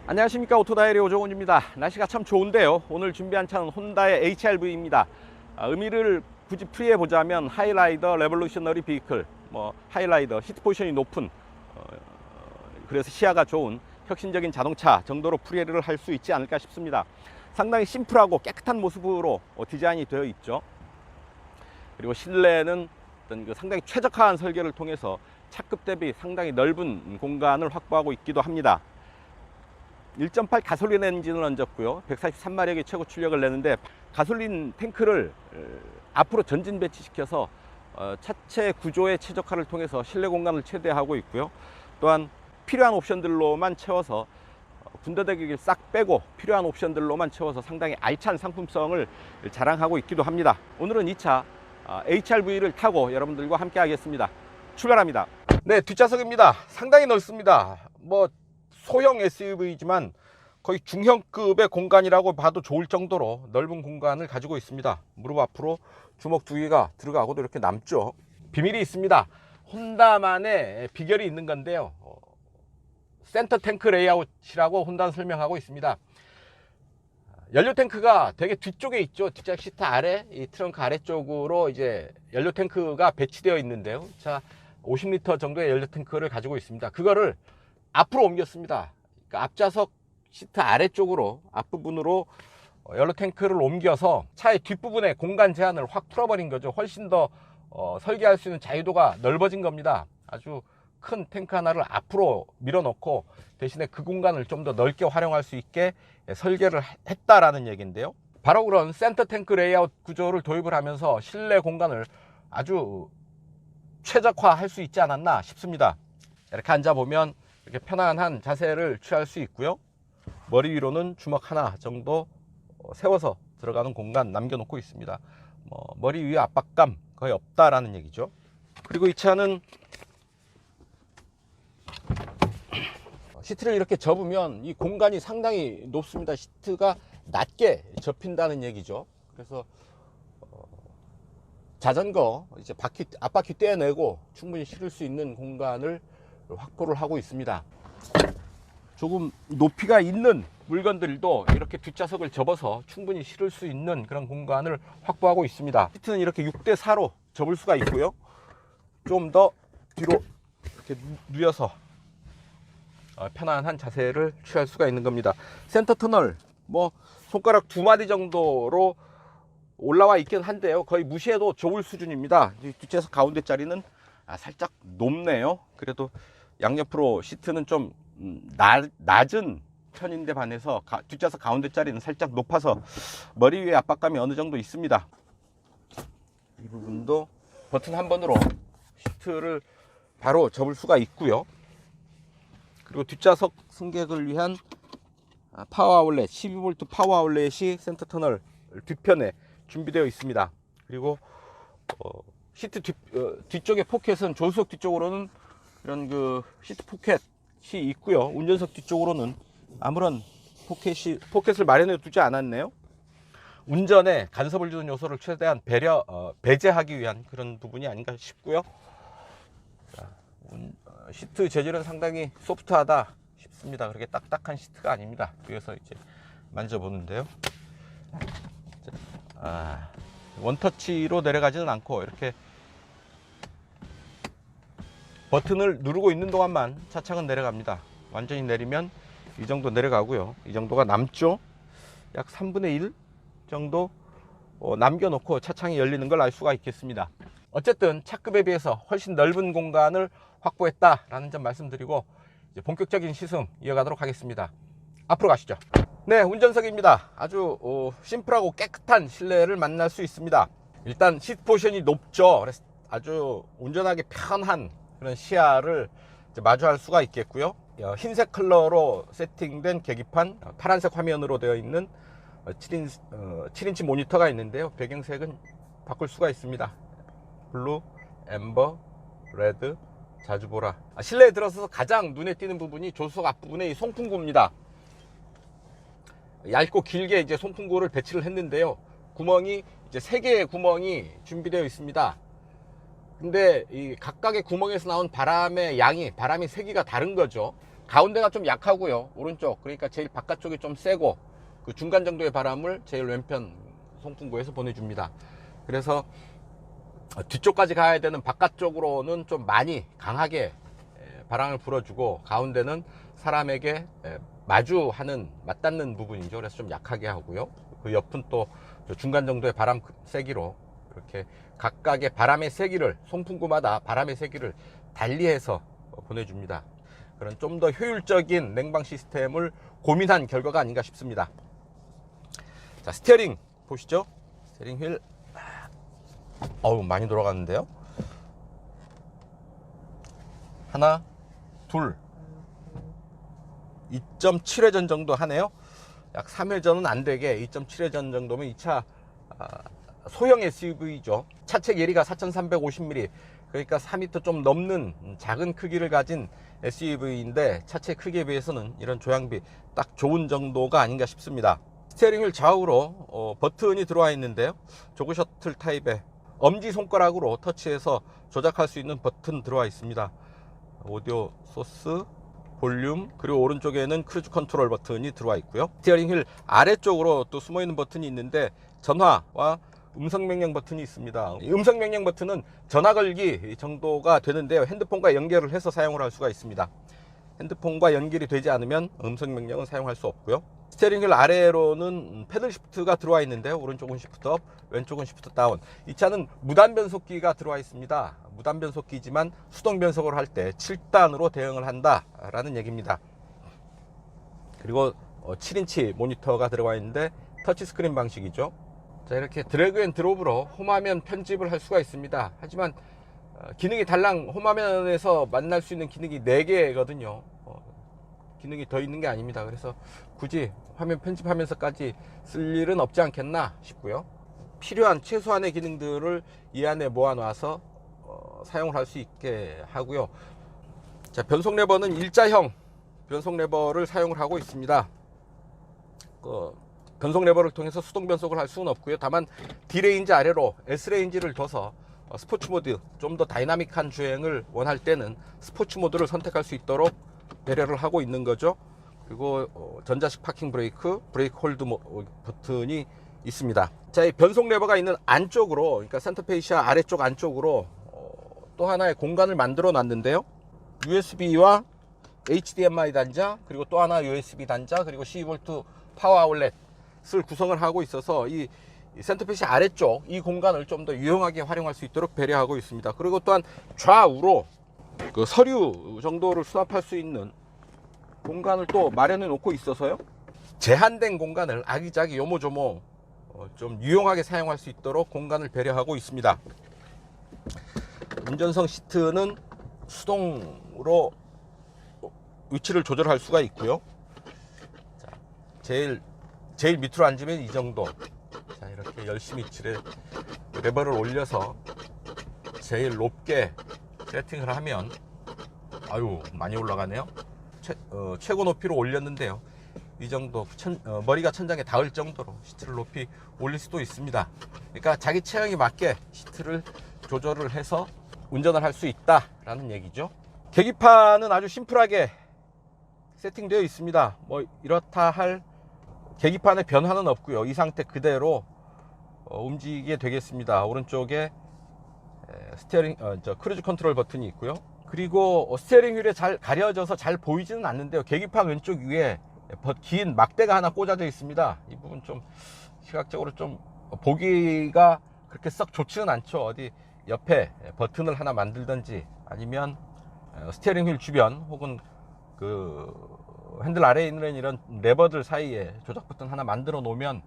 안녕하십니까, 오토다이리 오종훈입니다. 날씨가 참 좋은데요. 오늘 준비한 차는 혼다의 HR-V입니다. 의미를 굳이 풀이해 보자면 하이라이더 레볼루셔너리 비클, 하이라이더 히트 포지션이 높은, 그래서 시야가 좋은 혁신적인 자동차 정도로 풀이를 할 수 있지 않을까 싶습니다. 상당히 심플하고 깨끗한 모습으로 디자인이 되어 있죠. 그리고 실내는 어떤 상당히 최적화한 설계를 통해서 차급 대비 상당히 넓은 공간을 확보하고 있기도 합니다. 1.8 가솔린 엔진을 얹었고요. 143마력의 최고 출력을 내는데, 가솔린 탱크를 앞으로 전진 배치시켜서 차체 구조의 최적화를 통해서 실내 공간을 최대화하고 있고요. 또한 필요한 옵션들로만 채워서 군더더기를 싹 빼고 필요한 옵션들로만 채워서 상당히 알찬 상품성을 자랑하고 있기도 합니다. 오늘은 이 차 HR-V를 타고 여러분들과 함께 하겠습니다. 출발합니다. 네, 뒷좌석입니다. 상당히 넓습니다. 소형 SUV이지만 거의 중형급의 공간이라고 봐도 좋을 정도로 넓은 공간을 가지고 있습니다. 무릎 앞으로 주먹 두 개가 들어가고도 이렇게 남죠. 비밀이 있습니다. 혼다만의 비결이 있는 건데요. 센터 탱크 레이아웃이라고 혼다는 설명하고 있습니다. 연료 탱크가 되게 뒤쪽에 있죠. 뒷좌석 시트 아래, 이 트렁크 아래쪽으로 이제 연료 탱크가 배치되어 있는데요. 자, 50리터 정도의 연료 탱크를 가지고 있습니다. 그거를 앞으로 옮겼습니다. 그러니까 앞좌석 시트 아래쪽으로, 앞부분으로 연료 탱크를 옮겨서 차의 뒷부분에 공간 제한을 확 풀어버린 거죠. 훨씬 더 설계할 수 있는 자유도가 넓어진 겁니다. 아주 큰 탱크 하나를 앞으로 밀어넣고 대신에 그 공간을 좀 더 넓게 활용할 수 있게 설계를 했다라는 얘기인데요. 바로 그런 센터 탱크 레이아웃 구조를 도입을 하면서 실내 공간을 아주 최적화할 수 있지 않았나 싶습니다. 이렇게 앉아보면 이렇게 편안한 자세를 취할 수 있고요. 머리 위로는 주먹 하나 정도 세워서 들어가는 공간 남겨놓고 있습니다. 머리 위에 압박감 거의 없다라는 얘기죠. 그리고 이 차는 시트를 이렇게 접으면 이 공간이 상당히 높습니다. 시트가 낮게 접힌다는 얘기죠. 그래서 자전거 이제 앞바퀴 떼어내고 충분히 실을 수 있는 공간을 확보를 하고 있습니다. 조금 높이가 있는 물건들도 이렇게 뒷좌석을 접어서 충분히 실을 수 있는 그런 공간을 확보하고 있습니다. 시트는 이렇게 6대4로 접을 수가 있고요. 좀 더 뒤로 이렇게 누워서 편안한 자세를 취할 수가 있는 겁니다. 센터 터널 손가락 2마디 정도로 올라와 있긴 한데요. 거의 무시해도 좋을 수준입니다. 뒷좌석 가운데 자리는 살짝 높네요. 그래도 양옆으로 시트는 좀 낮은 편인데 반해서 뒷좌석 가운데 자리는 살짝 높아서 머리 위에 압박감이 어느 정도 있습니다. 이 부분도 버튼 한 번으로 시트를 바로 접을 수가 있고요. 그리고 뒷좌석 승객을 위한 파워 아울렛, 12V 파워 아울렛이 센터 터널 뒤편에 준비되어 있습니다. 그리고 시트 뒤쪽의 포켓은 조수석 뒤쪽으로는 이런 시트 포켓이 있고요. 운전석 뒤쪽으로는 아무런 포켓을 마련해 두지 않았네요. 운전에 간섭을 주는 요소를 최대한 배제하기 위한 그런 부분이 아닌가 싶고요. 시트 재질은 상당히 소프트하다 싶습니다. 그렇게 딱딱한 시트가 아닙니다. 위에서 이제 만져보는데요. 원터치로 내려가지는 않고 이렇게 버튼을 누르고 있는 동안만 차창은 내려갑니다. 완전히 내리면 이 정도 내려가고요. 이 정도가 남죠. 약 3분의 1 정도 남겨놓고 차창이 열리는 걸 알 수가 있겠습니다. 어쨌든 차급에 비해서 훨씬 넓은 공간을 확보했다라는 점 말씀드리고 이제 본격적인 시승 이어가도록 하겠습니다. 앞으로 가시죠. 네, 운전석입니다. 아주 심플하고 깨끗한 실내를 만날 수 있습니다. 일단 시트 포지션이 높죠. 그래서 아주 운전하기 편한 그런 시야를 이제 마주할 수가 있겠고요. 흰색 컬러로 세팅된 계기판, 파란색 화면으로 되어 있는 7인치 모니터가 있는데요. 배경색은 바꿀 수가 있습니다. 블루, 앰버, 레드, 자주보라. 실내에 들어서서 가장 눈에 띄는 부분이 조수석 앞부분의 이 송풍구입니다. 얇고 길게 이제 송풍구를 배치를 했는데요. 구멍이 이제 3개의 구멍이 준비되어 있습니다. 근데 이 각각의 구멍에서 나온 바람의 양이, 바람이 세기가 다른 거죠. 가운데가 좀 약하고요. 오른쪽, 그러니까 제일 바깥쪽이 좀 세고 그 중간 정도의 바람을 제일 왼편 송풍구에서 보내줍니다. 그래서 뒤쪽까지 가야 되는 바깥쪽으로는 좀 많이 강하게 바람을 불어주고, 가운데는 사람에게 맞닿는 부분이죠. 그래서 좀 약하게 하고요. 그 옆은 또 중간 정도의 바람 세기로 이렇게 각각의 바람의 세기를, 송풍구마다 바람의 세기를 달리해서 보내줍니다. 그런 좀 더 효율적인 냉방 시스템을 고민한 결과가 아닌가 싶습니다. 자, 스티어링 보시죠. 스티어링 휠, 어우, 많이 돌아갔는데요. 하나, 둘, 2.7회전 정도 하네요. 약 3회전은 안 되게 2.7회전 정도면 이 차 소형 SUV죠. 차체 길이가 4,350mm, 그러니까 4m 좀 넘는 작은 크기를 가진 SUV인데 차체 크기에 비해서는 이런 조향비 딱 좋은 정도가 아닌가 싶습니다. 스티어링 휠 좌우로 버튼이 들어와 있는데요. 조그 셔틀 타입의 엄지손가락으로 터치해서 조작할 수 있는 버튼 들어와 있습니다. 오디오 소스, 볼륨, 그리고 오른쪽에는 크루즈 컨트롤 버튼이 들어와 있고요. 스티어링 휠 아래쪽으로 또 숨어 있는 버튼이 있는데 전화와 음성 명령 버튼이 있습니다. 이 음성 명령 버튼은 전화 걸기 정도가 되는데요. 핸드폰과 연결을 해서 사용을 할 수가 있습니다. 핸드폰과 연결이 되지 않으면 음성 명령은 사용할 수 없고요. 스티어링 휠 아래로는 패들 시프트가 들어와 있는데요. 오른쪽은 시프트 업, 왼쪽은 시프트 다운. 이 차는 무단 변속기가 들어와 있습니다. 무단 변속기지만 수동 변속을 할 때 7단으로 대응을 한다라는 얘기입니다. 그리고 7인치 모니터가 들어와 있는데 터치스크린 방식이죠. 자, 이렇게 드래그 앤 드롭으로 홈화면 편집을 할 수가 있습니다. 하지만 기능이 달랑 홈화면에서 만날 수 있는 기능이 4개거든요. 기능이 더 있는 게 아닙니다. 그래서 굳이 화면 편집하면서까지 쓸 일은 없지 않겠나 싶고요. 필요한 최소한의 기능들을 이 안에 모아놔서 사용을 할 수 있게 하고요. 자, 변속 레버는 일자형 변속 레버를 사용을 하고 있습니다. 변속 레버를 통해서 수동 변속을 할 수는 없고요. 다만 D레인지 아래로 S레인지를 둬서 스포츠 모드, 좀 더 다이나믹한 주행을 원할 때는 스포츠 모드를 선택할 수 있도록 배려를 하고 있는 거죠. 그리고 전자식 파킹 브레이크, 브레이크 홀드 버튼이 있습니다. 자, 이 변속 레버가 있는 안쪽으로, 그러니까 센터 페이시아 아래쪽 안쪽으로 또 하나의 공간을 만들어 놨는데요. USB와 HDMI 단자, 그리고 또 하나 USB 단자, 그리고 12V 파워 아울렛을 구성을 하고 있어서 이 센터페이시아 아래쪽 이 공간을 좀 더 유용하게 활용할 수 있도록 배려하고 있습니다. 그리고 또한 좌우로 그 서류 정도를 수납할 수 있는 공간을 또 마련해 놓고 있어서요. 제한된 공간을 아기자기 요모조모 좀 유용하게 사용할 수 있도록 공간을 배려하고 있습니다. 운전석 시트는 수동으로 위치를 조절할 수가 있고요. 자, 제일 밑으로 앉으면 이 정도. 자, 이렇게 열심히 레버를 올려서 제일 높게 세팅을 하면, 아유, 많이 올라가네요. 최고 높이로 올렸는데요. 이 정도 머리가 천장에 닿을 정도로 시트를 높이 올릴 수도 있습니다. 그러니까 자기 체형에 맞게 시트를 조절을 해서 운전을 할 수 있다라는 얘기죠. 계기판은 아주 심플하게 세팅되어 있습니다. 뭐 이렇다 할 계기판에 변화는 없고요. 이 상태 그대로 움직이게 되겠습니다. 오른쪽에 스티어링 크루즈 컨트롤 버튼이 있고요. 그리고 스티어링 휠에 잘 가려져서 잘 보이지는 않는데요. 계기판 왼쪽 위에 긴 막대가 하나 꽂아져 있습니다. 이 부분 좀 시각적으로 좀 보기가 그렇게 썩 좋지는 않죠. 어디 옆에 버튼을 하나 만들든지, 아니면 스티어링 휠 주변 혹은 그 핸들 아래에 있는 이런 레버들 사이에 조작 버튼 하나 만들어 놓으면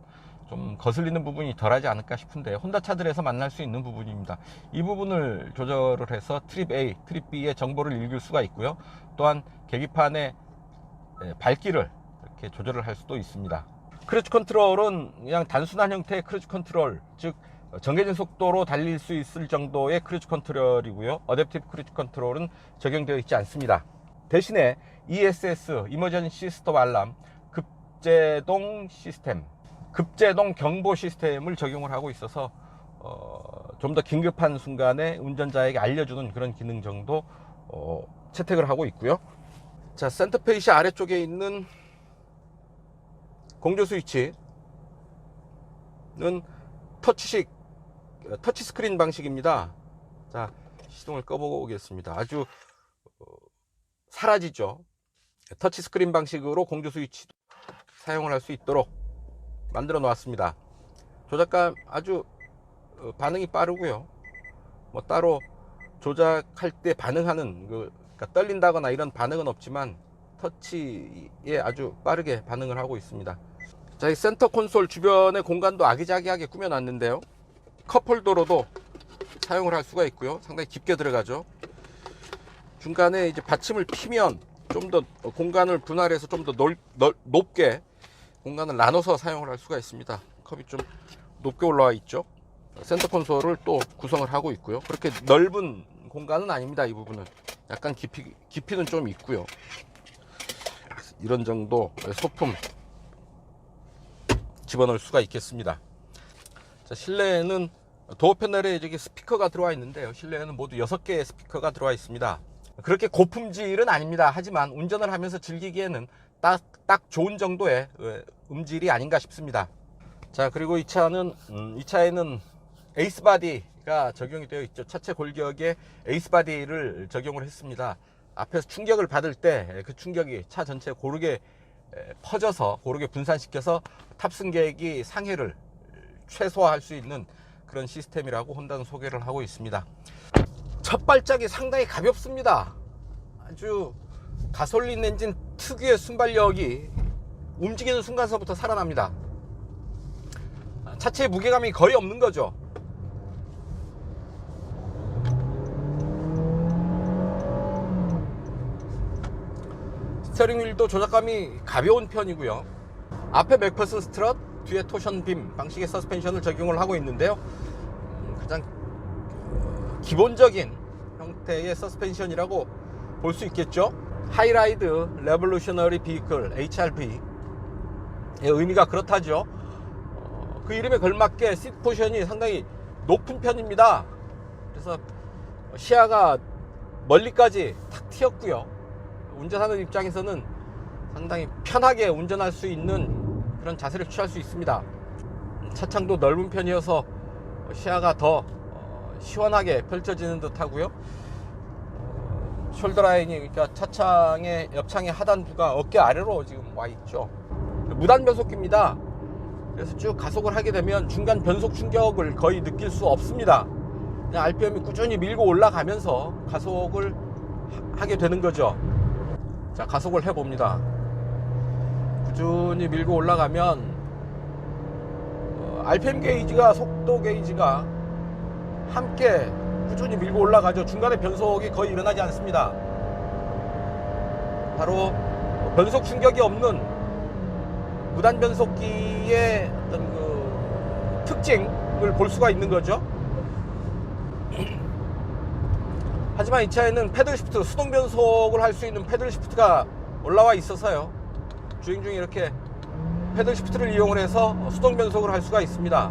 좀 거슬리는 부분이 덜하지 않을까 싶은데, 혼다 차들에서 만날 수 있는 부분입니다. 이 부분을 조절을 해서 트립 A, 트립 B의 정보를 읽을 수가 있고요. 또한 계기판의 밝기를 이렇게 조절을 할 수도 있습니다. 크루즈 컨트롤은 그냥 단순한 형태의 크루즈 컨트롤, 즉 정해진 속도로 달릴 수 있을 정도의 크루즈 컨트롤이고요. 어댑티브 크루즈 컨트롤은 적용되어 있지 않습니다. 대신에 ESS, 이머전시 스톱 알람, 급제동 시스템, 급제동 경보 시스템을 적용을 하고 있어서 좀 더 긴급한 순간에 운전자에게 알려주는 그런 기능 정도 채택을 하고 있고요. 자, 센터페이시 아래쪽에 있는 공조 스위치는 터치 스크린 방식입니다. 자, 시동을 꺼보겠습니다. 아주 사라지죠. 터치 스크린 방식으로 공조 스위치 사용을 할 수 있도록 만들어 놓았습니다. 조작감 아주 반응이 빠르고요. 뭐 따로 조작할 때 반응하는 그러니까 떨린다거나 이런 반응은 없지만 터치에 아주 빠르게 반응을 하고 있습니다. 자, 이 센터 콘솔 주변의 공간도 아기자기하게 꾸며놨는데요. 컵홀더로도 사용을 할 수가 있고요. 상당히 깊게 들어가죠. 중간에 이제 받침을 피면 좀 더 공간을 분할해서 좀 더 높게 공간을 나눠서 사용을 할 수가 있습니다. 컵이 좀 높게 올라와 있죠. 센터 콘솔을 또 구성을 하고 있고요. 그렇게 넓은 공간은 아닙니다. 이 부분은 약간 깊이는 좀 있고요. 이런 정도 소품 집어넣을 수가 있겠습니다. 자, 실내에는 도어 패널에 저기 스피커가 들어와 있는데요. 실내에는 모두 6개의 스피커가 들어와 있습니다. 그렇게 고품질은 아닙니다. 하지만 운전을 하면서 즐기기에는 딱 좋은 정도의 음질이 아닌가 싶습니다. 자, 그리고 이 차에는 에이스 바디가 적용이 되어 있죠. 차체 골격에 에이스 바디를 적용을 했습니다. 앞에서 충격을 받을 때 그 충격이 차 전체에 고르게 퍼져서 고르게 분산시켜서 탑승객이 상해를 최소화할 수 있는 그런 시스템이라고 혼다는 소개를 하고 있습니다. 첫 발짝이 상당히 가볍습니다. 아주 가솔린 엔진 특유의 순발력이 움직이는 순간서부터 살아납니다. 차체의 무게감이 거의 없는 거죠. 스티어링 휠도 조작감이 가벼운 편이고요. 앞에 맥퍼슨 스트럿, 뒤에 토션 빔 방식의 서스펜션을 적용을 하고 있는데요. 가장 기본적인 형태의 서스펜션이라고 볼 수 있겠죠. 하이라이드 레볼루셔너리 비클 HRV의 의미가 그렇다죠. 그 이름에 걸맞게 시트 포지션이 상당히 높은 편입니다. 그래서 시야가 멀리까지 탁 트였고요. 운전하는 입장에서는 상당히 편하게 운전할 수 있는 그런 자세를 취할 수 있습니다. 차창도 넓은 편이어서 시야가 더 시원하게 펼쳐지는 듯 하고요. 숄더 라인이, 그러니까 차창의 옆창의 하단부가 어깨 아래로 지금 와 있죠. 무단 변속기입니다. 그래서 쭉 가속을 하게 되면 중간 변속 충격을 거의 느낄 수 없습니다. 그냥 RPM이 꾸준히 밀고 올라가면서 가속을 하게 되는 거죠. 자, 가속을 해봅니다. 꾸준히 밀고 올라가면 RPM 게이지가 속도 게이지가 함께 꾸준히 밀고 올라가죠. 중간에 변속이 거의 일어나지 않습니다. 바로 변속 충격이 없는 무단 변속기의 어떤 그 특징을 볼 수가 있는 거죠. 하지만 이 차에는 패들 시프트, 수동 변속을 할 수 있는 패들 시프트가 올라와 있어서요. 주행 중에 이렇게 패들 시프트를 이용을 해서 수동 변속을 할 수가 있습니다.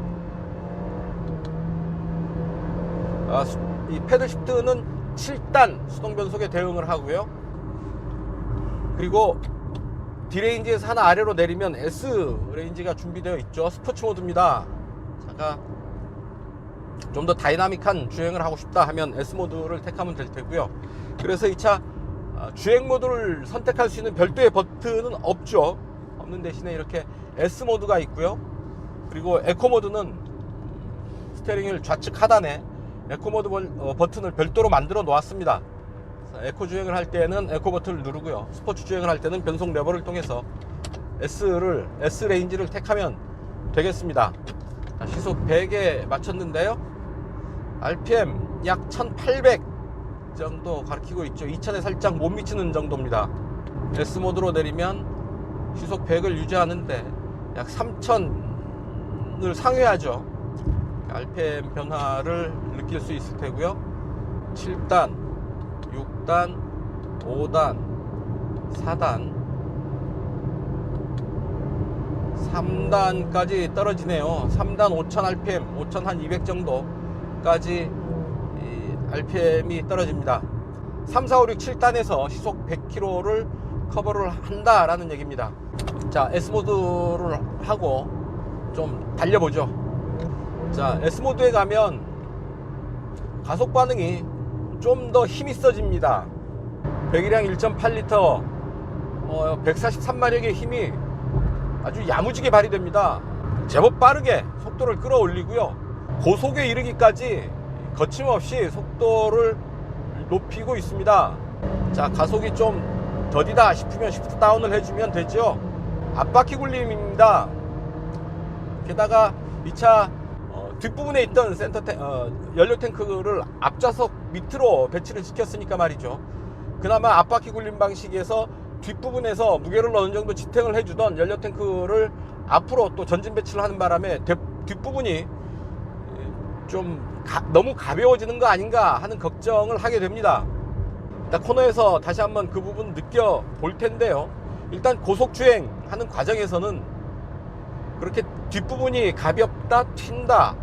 이 패들 시프트는 7단 수동 변속에 대응을 하고요. 그리고 D레인지에서 하나 아래로 내리면 S레인지가 준비되어 있죠. 스포츠 모드입니다. 차가 좀 더 다이나믹한 주행을 하고 싶다 하면 S모드를 택하면 될 테고요. 그래서 이 차 주행 모드를 선택할 수 있는 별도의 버튼은 없죠. 없는 대신에 이렇게 S모드가 있고요. 그리고 에코모드는 스티어링 휠 좌측 하단에 에코모드 버튼을 별도로 만들어 놓았습니다. 에코 주행을 할 때는 에코 버튼을 누르고요. 스포츠 주행을 할 때는 변속 레버를 통해서 S 레인지를 택하면 되겠습니다. 자, 시속 100에 맞췄는데요. RPM 약 1800 정도 가리키고 있죠. 2000에 살짝 못 미치는 정도입니다. S 모드로 내리면 시속 100을 유지하는데 약 3000을 상회하죠. RPM 변화를 느낄 수 있을 테고요. 7단, 6단, 5단, 4단, 3단까지 떨어지네요. 3단 5000 RPM, 5000 한 200 정도까지 RPM이 떨어집니다. 3, 4, 5, 6, 7단에서 시속 100km를 커버를 한다라는 얘기입니다. 자, S모드를 하고 좀 달려보죠. 자, S모드에 가면 가속 반응이 좀 더 힘이 있어집니다. 배기량 1.8L 143마력의 힘이 아주 야무지게 발휘됩니다. 제법 빠르게 속도를 끌어올리고요, 고속에 이르기까지 거침없이 속도를 높이고 있습니다. 자, 가속이 좀 더디다 싶으면 시프트 다운을 해주면 되죠. 앞바퀴 굴림입니다. 게다가 이 차 뒷부분에 있던 연료 탱크를 앞좌석 밑으로 배치를 시켰으니까 말이죠. 그나마 앞바퀴 굴림 방식에서 뒷부분에서 무게를 어느 정도 지탱을 해주던 연료 탱크를 앞으로 또 전진 배치를 하는 바람에 뒷부분이 좀 너무 가벼워지는 거 아닌가 하는 걱정을 하게 됩니다. 일단 코너에서 다시 한번 그 부분 느껴볼 텐데요. 일단 고속주행 하는 과정에서는 그렇게 뒷부분이 가볍다, 튄다,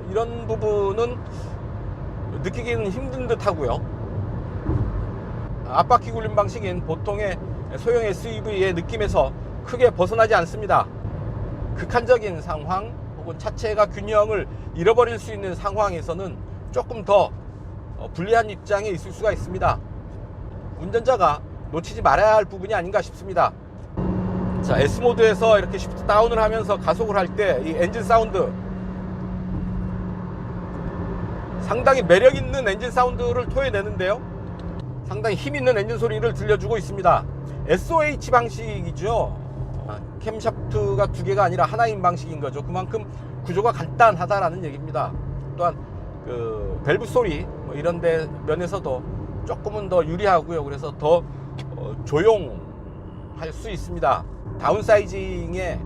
이런 부분은 느끼기는 힘든 듯 하고요. 앞바퀴 굴림 방식인 보통의 소형 SUV의 느낌에서 크게 벗어나지 않습니다. 극한적인 상황 혹은 차체가 균형을 잃어버릴 수 있는 상황에서는 조금 더 불리한 입장에 있을 수가 있습니다. 운전자가 놓치지 말아야 할 부분이 아닌가 싶습니다. 자, S모드에서 이렇게 시프트 다운을 하면서 가속을 할 때 이 엔진 사운드, 상당히 매력 있는 엔진 사운드를 토해내는데요, 상당히 힘 있는 엔진 소리를 들려주고 있습니다. SOH 방식이죠. 캠샤프트가 두 개가 아니라 하나인 방식인 거죠. 그만큼 구조가 간단하다라는 얘기입니다. 또한 그 밸브 소리 이런 데 면에서도 조금은 더 유리하고요. 그래서 더 조용할 수 있습니다. 다운사이징에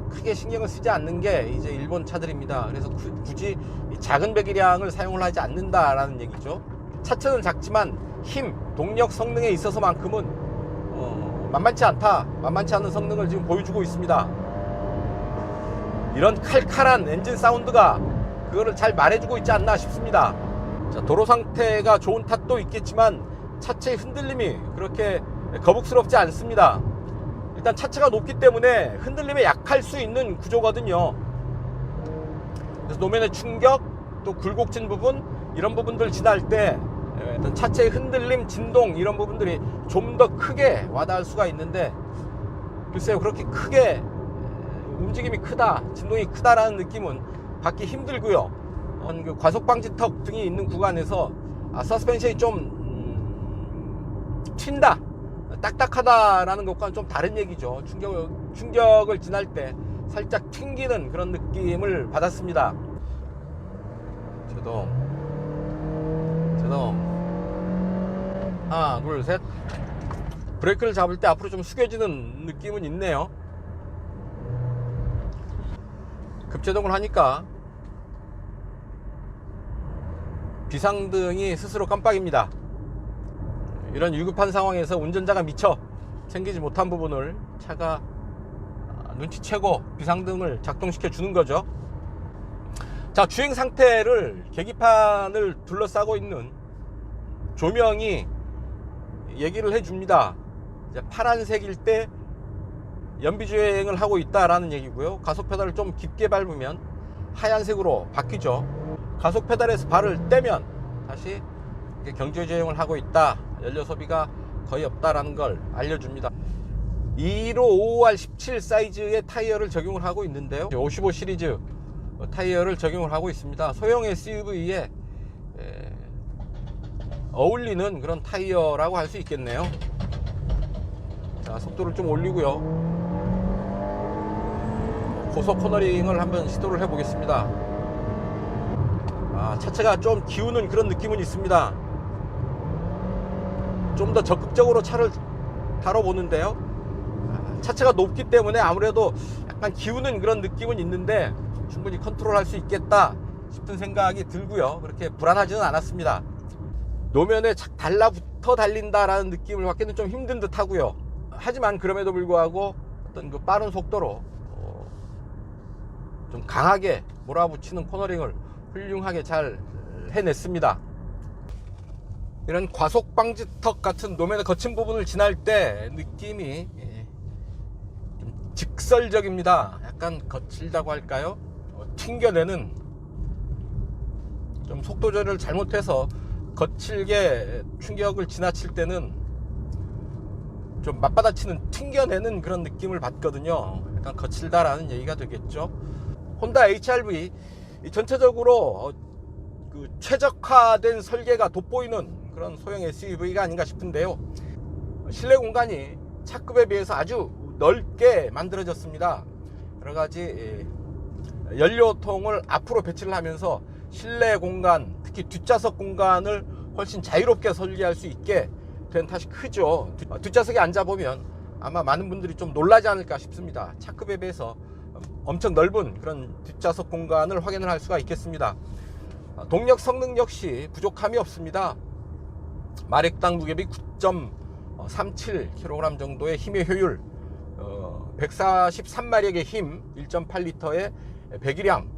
크게 신경을 쓰지 않는 게 이제 일본 차들입니다. 그래서 굳이 작은 배기량을 사용을 하지 않는다라는 얘기죠. 차체는 작지만 힘, 동력, 성능에 있어서만큼은 만만치 않은 성능을 지금 보여주고 있습니다. 이런 칼칼한 엔진 사운드가 그거를 잘 말해주고 있지 않나 싶습니다. 자, 도로 상태가 좋은 탓도 있겠지만 차체의 흔들림이 그렇게 거북스럽지 않습니다. 일단 차체가 높기 때문에 흔들림에 약할 수 있는 구조거든요. 그래서 노면의 충격, 또 굴곡진 부분, 이런 부분들 지날 때 차체의 흔들림, 진동 이런 부분들이 좀 더 크게 와닿을 수가 있는데, 글쎄요, 그렇게 크게 움직임이 크다, 진동이 크다라는 느낌은 받기 힘들고요. 그 과속방지턱 등이 있는 구간에서 서스펜션이 좀 튄다, 딱딱하다라는 것과는 좀 다른 얘기죠. 충격을 지날 때 살짝 튕기는 그런 느낌을 받았습니다. 제동 하나 둘 셋. 브레이크를 잡을 때 앞으로 좀 숙여지는 느낌은 있네요. 급제동을 하니까 비상등이 스스로 깜빡입니다. 이런 위급한 상황에서 운전자가 미처 챙기지 못한 부분을 차가 눈치채고 비상등을 작동시켜 주는 거죠. 자, 주행 상태를 계기판을 둘러싸고 있는 조명이 얘기를 해줍니다. 파란색일 때 연비주행을 하고 있다라는 얘기고요. 가속 페달을 좀 깊게 밟으면 하얀색으로 바뀌죠. 가속 페달에서 발을 떼면 다시 경주주행을 하고 있다, 연료 소비가 거의 없다라는 걸 알려줍니다. 215R 17 사이즈의 타이어를 적용을 하고 있는데요, 55 시리즈 타이어를 적용을 하고 있습니다. 소형 SUV에 어울리는 그런 타이어라고 할 수 있겠네요. 자, 속도를 좀 올리고요, 고속 코너링을 한번 시도를 해 보겠습니다. 차체가 좀 기우는 그런 느낌은 있습니다. 좀 더 적극적으로 차를 다뤄보는데요, 차체가 높기 때문에 아무래도 약간 기우는 그런 느낌은 있는데 충분히 컨트롤할 수 있겠다 싶은 생각이 들고요. 그렇게 불안하지는 않았습니다. 노면에 착 달라붙어 달린다라는 느낌을 받기는 좀 힘든 듯 하고요. 하지만 그럼에도 불구하고 어떤 그 빠른 속도로 좀 강하게 몰아붙이는 코너링을 훌륭하게 잘 해냈습니다. 이런 과속 방지턱 같은 노면의 거친 부분을 지날 때 느낌이 좀 직설적입니다. 약간 거칠다고 할까요? 튕겨내는, 좀 속도 조절을 잘못해서 거칠게 충격을 지나칠 때는 좀 맞받아치는, 튕겨내는 그런 느낌을 받거든요. 약간 거칠다라는 얘기가 되겠죠. 혼다 HR-V 전체적으로 그 최적화된 설계가 돋보이는 그런 소형 SUV가 아닌가 싶은데요. 실내 공간이 차급에 비해서 아주 넓게 만들어졌습니다. 여러가지 연료통을 앞으로 배치를 하면서 실내 공간, 특히 뒷좌석 공간을 훨씬 자유롭게 설계할 수 있게 된 탓이 크죠. 뒷좌석에 앉아보면 아마 많은 분들이 좀 놀라지 않을까 싶습니다. 차급에 비해서 엄청 넓은 그런 뒷좌석 공간을 확인을 할 수가 있겠습니다. 동력 성능 역시 부족함이 없습니다. 마력당 무게비 9.37kg 정도의 힘의 효율, 143마력의 힘, 1.8L의 배기량,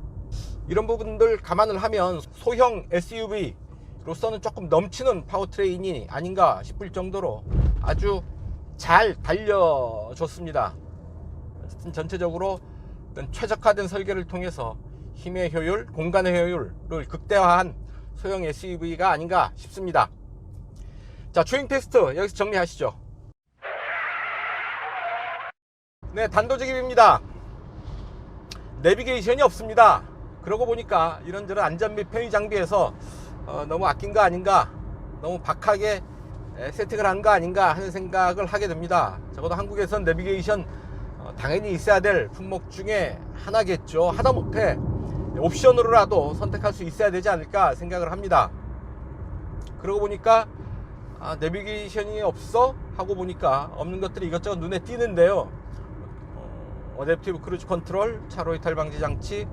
이런 부분들 감안을 하면 소형 SUV로서는 조금 넘치는 파워트레인이 아닌가 싶을 정도로 아주 잘 달려줬습니다. 전체적으로 최적화된 설계를 통해서 힘의 효율, 공간의 효율을 극대화한 소형 SUV가 아닌가 싶습니다. 자, 주행 테스트 여기서 정리하시죠. 네, 단도직입입니다. 내비게이션이 없습니다. 그러고 보니까 이런저런 안전 및 편의 장비에서 너무 아낀 거 아닌가, 너무 박하게 세팅을 한 거 아닌가 하는 생각을 하게 됩니다. 적어도 한국에선 내비게이션 당연히 있어야 될 품목 중에 하나겠죠. 하다못해 옵션으로라도 선택할 수 있어야 되지 않을까 생각을 합니다. 그러고 보니까 내비게이션이 없어? 하고 보니까 없는 것들이 이것저것 눈에 띄는데요. 어댑티브 크루즈 컨트롤, 차로 이탈 방지 장치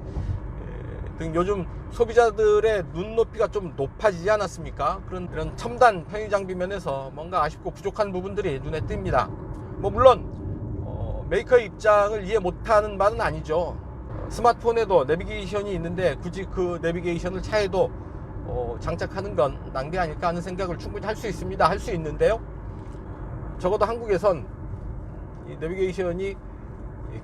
등 요즘 소비자들의 눈높이가 좀 높아지지 않았습니까? 이런 첨단 편의 장비 면에서 뭔가 아쉽고 부족한 부분들이 눈에 띕니다. 뭐 물론 메이커의 입장을 이해 못하는 바는 아니죠. 스마트폰에도 내비게이션이 있는데 굳이 그 내비게이션을 차에도 장착하는 건 낭비 아닐까 하는 생각을 충분히 할 수 있습니다. 할 수 있는데요. 적어도 한국에선 이 내비게이션이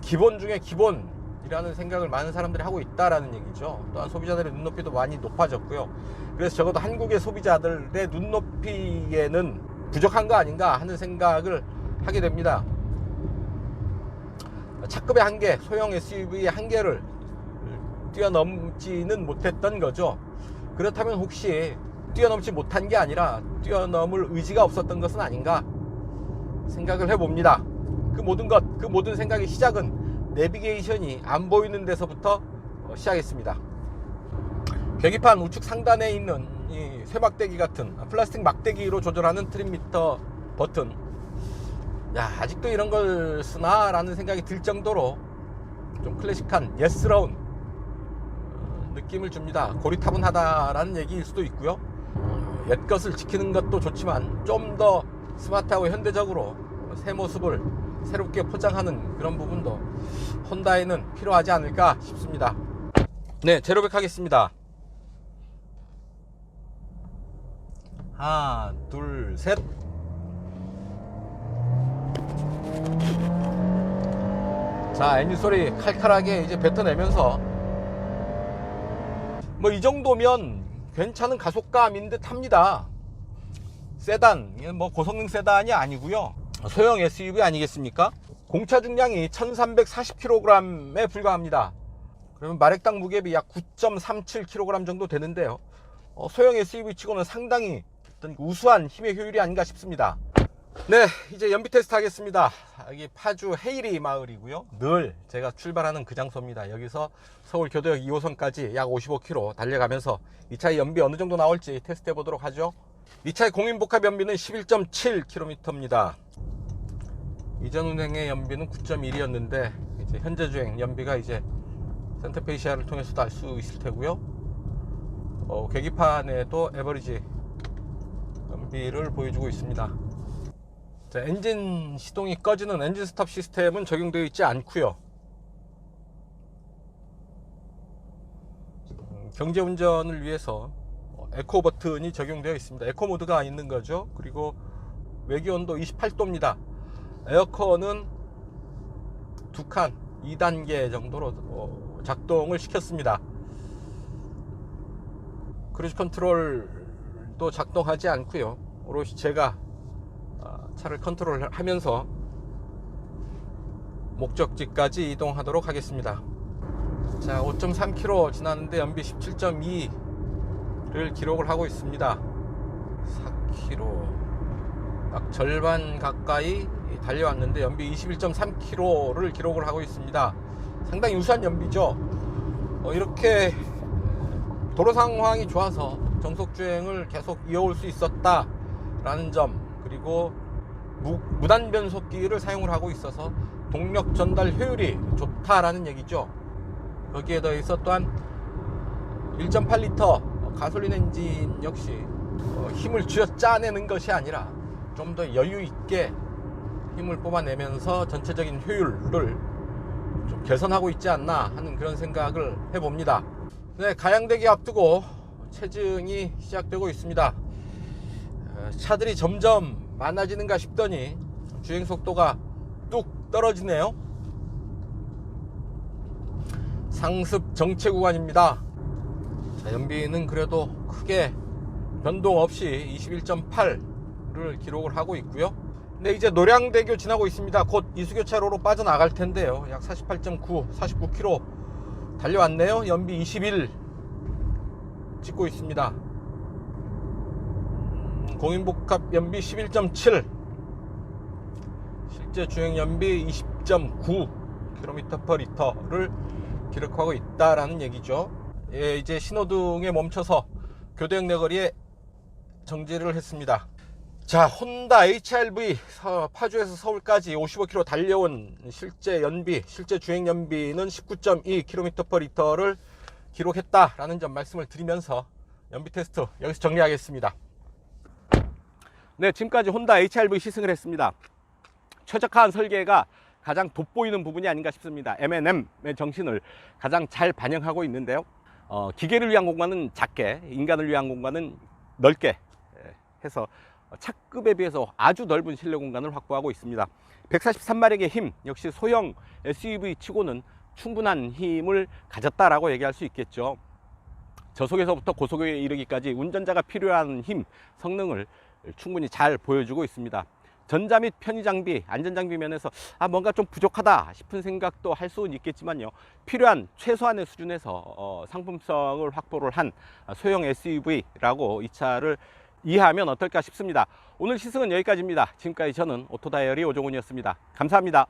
기본 중에 기본이라는 생각을 많은 사람들이 하고 있다라는 얘기죠. 또한 소비자들의 눈높이도 많이 높아졌고요. 그래서 적어도 한국의 소비자들의 눈높이에는 부족한 거 아닌가 하는 생각을 하게 됩니다. 차급의 한계, 소형 SUV의 한계를 뛰어넘지는 못했던 거죠. 그렇다면 혹시 뛰어넘지 못한 게 아니라 뛰어넘을 의지가 없었던 것은 아닌가 생각을 해봅니다. 그 모든 생각의 시작은 내비게이션이 안 보이는 데서부터 시작했습니다. 계기판 우측 상단에 있는 이 쇠막대기 같은 플라스틱 막대기로 조절하는 트림미터 버튼, 야, 아직도 이런 걸 쓰나 라는 생각이 들 정도로 좀 클래식한 예스러운 느낌을 줍니다. 고리타분하다라는 얘기일 수도 있고요. 옛것을 지키는 것도 좋지만 좀 더 스마트하고 현대적으로 새 모습을 새롭게 포장하는 그런 부분도 혼다에는 필요하지 않을까 싶습니다. 네, 제로백 하겠습니다. 하나, 둘, 셋. 자, 엔진 소리 칼칼하게 이제 뱉어내면서 뭐 이 정도면 괜찮은 가속감인 듯 합니다. 세단, 뭐 고성능 세단이 아니고요, 소형 SUV 아니겠습니까? 공차 중량이 1340kg에 불과합니다. 그러면 마력당 무게비 약 9.37kg 정도 되는데요, 소형 SUV 치고는 상당히 어떤 우수한 힘의 효율이 아닌가 싶습니다. 네, 이제 연비 테스트 하겠습니다. 여기 파주 헤이리 마을이고요. 늘 제가 출발하는 그 장소입니다. 여기서 서울 교도역 2호선까지 약 55km 달려가면서 이 차의 연비 어느 정도 나올지 테스트 해보도록 하죠. 이 차의 공인복합 연비는 11.7km입니다. 이전 운행의 연비는 9.1이었는데 이제 현재 주행 연비가 이제 센터페이시아를 통해서도 알 수 있을 테고요. 계기판에도 에버리지 연비를 보여주고 있습니다. 자, 엔진 시동이 꺼지는 엔진 스톱 시스템은 적용되어 있지 않고요. 경제 운전을 위해서 에코 버튼이 적용되어 있습니다. 에코 모드가 있는 거죠. 그리고 외기 온도 28도입니다. 에어컨은 2칸 2단계 정도로 작동을 시켰습니다. 크루즈 컨트롤도 작동하지 않고요. 오롯이 제가 차를 컨트롤하면서 목적지까지 이동하도록 하겠습니다. 자, 5.3km 지났는데 연비 17.2를 기록을 하고 있습니다. 4km 약 절반 가까이 달려왔는데 연비 21.3km를 기록을 하고 있습니다. 상당히 유사한 연비죠. 이렇게 도로 상황이 좋아서 정속주행을 계속 이어올 수 있었다라는 점, 그리고 무단 변속기를 사용을 하고 있어서 동력 전달 효율이 좋다라는 얘기죠. 거기에 더해서 또한 1.8L 가솔린 엔진 역시 힘을 쥐어 짜내는 것이 아니라 좀 더 여유 있게 힘을 뽑아내면서 전체적인 효율을 좀 개선하고 있지 않나 하는 그런 생각을 해봅니다. 네, 가양대기 앞두고 체증이 시작되고 있습니다. 차들이 점점 많아지는가 싶더니 주행 속도가 뚝 떨어지네요. 상습 정체 구간입니다. 자, 연비는 그래도 크게 변동 없이 21.8를 기록을 하고 있고요. 근데 이제 노량대교 지나고 있습니다. 곧 이수교차로로 빠져나갈 텐데요. 약 48.9, 49km 달려왔네요. 연비 21 찍고 있습니다. 공인복합 연비 11.7, 실제 주행 연비 20.9km/L를 기록하고 있다라는 얘기죠. 예, 이제 신호등에 멈춰서 교대역 내거리에 정지를 했습니다. 자, 혼다 HR-V 파주에서 서울까지 55km 달려온 실제 주행 연비는 19.2km/L를 기록했다라는 점 말씀을 드리면서 연비 테스트 여기서 정리하겠습니다. 네, 지금까지 혼다 HR-V 시승을 했습니다. 최적화한 설계가 가장 돋보이는 부분이 아닌가 싶습니다. M&M의 정신을 가장 잘 반영하고 있는데요. 기계를 위한 공간은 작게, 인간을 위한 공간은 넓게 해서 차급에 비해서 아주 넓은 실내 공간을 확보하고 있습니다. 143마력의 힘, 역시 소형 SUV 치고는 충분한 힘을 가졌다라고 얘기할 수 있겠죠. 저속에서부터 고속에 이르기까지 운전자가 필요한 힘, 성능을 충분히 잘 보여주고 있습니다. 전자 및 편의 장비, 안전 장비 면에서 뭔가 좀 부족하다 싶은 생각도 할 수는 있겠지만요. 필요한 최소한의 수준에서 상품성을 확보를 한 소형 SUV라고 이 차를 이해하면 어떨까 싶습니다. 오늘 시승은 여기까지입니다. 지금까지 저는 오토다이어리 오종훈이었습니다. 감사합니다.